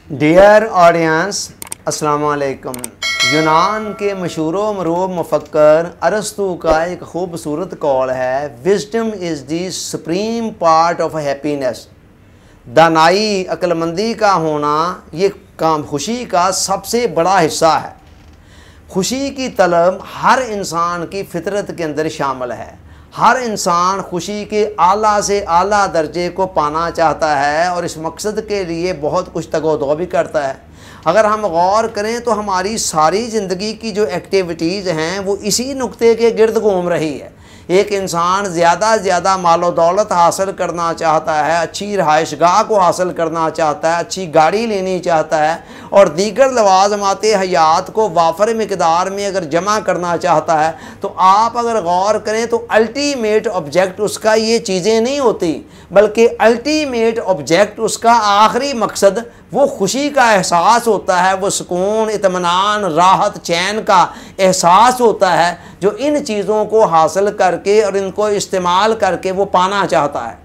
Dear audience, अस्सलाम वालेकुम। यूनान के मशहूर मरूब मुफक्कर अरस्तु का एक खूबसूरत कौल है, wisdom is the supreme part of happiness. दानाई, अक्लमंदी का होना ये काम खुशी का सबसे बड़ा हिस्सा है। खुशी की तलब हर इंसान की फितरत के अंदर शामिल है। हर इंसान खुशी के आला से आला दर्जे को पाना चाहता है और इस मकसद के लिए बहुत कुछ तगोदो भी करता है। अगर हम गौर करें तो हमारी सारी ज़िंदगी की जो एक्टिविटीज़ हैं वो इसी नुक्ते के गिर्द घूम रही है। एक इंसान ज़्यादा से ज़्यादा मालो दौलत हासिल करना चाहता है, अच्छी रहाइशगाह को हासिल करना चाहता है, अच्छी गाड़ी लेनी चाहता है और दीगर लवाज़मात हयात को वाफर मिकदार में अगर जमा करना चाहता है, तो आप अगर गौर करें तो अल्टीमेट ऑब्जेक्ट उसका ये चीज़ें नहीं होती, बल्कि अल्टीमेट ऑब्जेक्ट उसका आखिरी मकसद वो खुशी का एहसास होता है, वो सुकून, इत्मीनान, राहत, चैन का एहसास होता है जो इन चीज़ों को हासिल करके और इनको इस्तेमाल करके वो पाना चाहता है।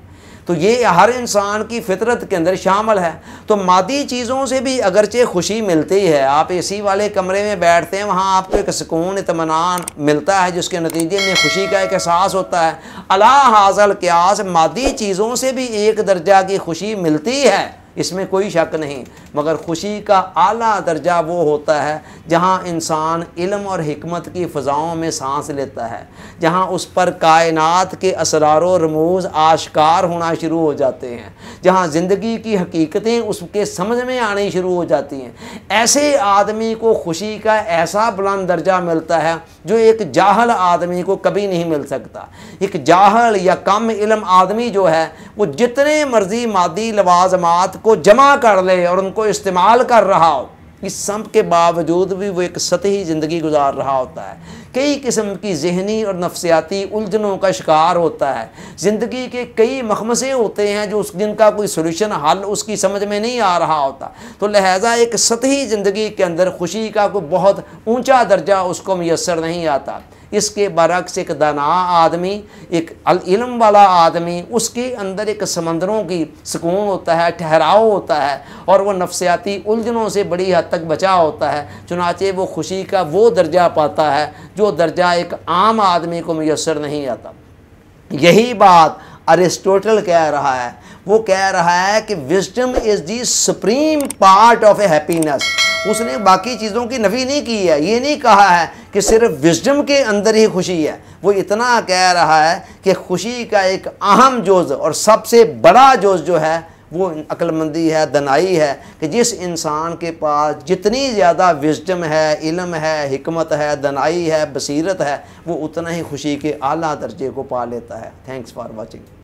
तो ये हर इंसान की फितरत के अंदर शामिल है। तो मादी चीज़ों से भी अगरचे खुशी मिलती है। आप एसी वाले कमरे में बैठते हैं, वहाँ आपको एक सुकून, इत्मीनान मिलता है जिसके नतीजे में खुशी का एक एहसास होता है। अला हाज़िल क़ियास मादी चीज़ों से भी एक दर्जा की खुशी मिलती है, इसमें कोई शक नहीं, मगर खुशी का आला दर्जा वो होता है जहाँ इंसान इल्म और हिकमत की फ़ज़ाओं में सांस लेता है, जहाँ उस पर कायनात के असरार व रमूज़ आश्कार होना शुरू हो जाते हैं, जहाँ ज़िंदगी की हकीकतें उसके समझ में आनी शुरू हो जाती हैं। ऐसे आदमी को खुशी का ऐसा बुलंद दर्जा मिलता है जो एक जाहल आदमी को कभी नहीं मिल सकता। एक जाहल या कम इल्म आदमी जो है वो जितने मर्जी मादी लवाज़मात को जमा कर ले और उनको इस्तेमाल कर रहा हो, इस सब के बावजूद भी वो एक सतही ज़िंदगी गुजार रहा होता है। कई किस्म की ज़हनी और नफ्सियाती उलझनों का शिकार होता है। ज़िंदगी के कई मखमसे होते हैं जो जिनका कोई सोल्यूशन हल उसकी समझ में नहीं आ रहा होता। तो लिहाजा एक सतही ज़िंदगी के अंदर खुशी का कोई बहुत ऊंचा दर्जा उसको मुयस्सर नहीं आता। इसके बरक्स एक दाना आदमी, एक इल्म वाला आदमी, उसके अंदर एक समंदरों की सुकून होता है, ठहराव होता है और वह नफ्सियाती उलझनों से बड़ी हद तक बचा होता है। चुनाचे वो खुशी का वो दर्जा पाता है जो दर्जा एक आम आदमी को मुयस्सर नहीं आता। यही बात अरिस्टोटल कह रहा है। वो कह रहा है कि wisdom is the supreme part of A happiness. उसने बाकी चीज़ों की नफ़ी नहीं की है। ये नहीं कहा है कि सिर्फ विजडम के अंदर ही खुशी है। वो इतना कह रहा है कि खुशी का एक अहम जुज़ और सबसे बड़ा जुज़ जो है वो अक्लमंदी है, दनाई है, कि जिस इंसान के पास जितनी ज़्यादा विजडम है, इल्म है, हिकमत है, दनाई है, बसीरत है, वो उतना ही खुशी के आला दर्जे को पा लेता है। Thanks for watching.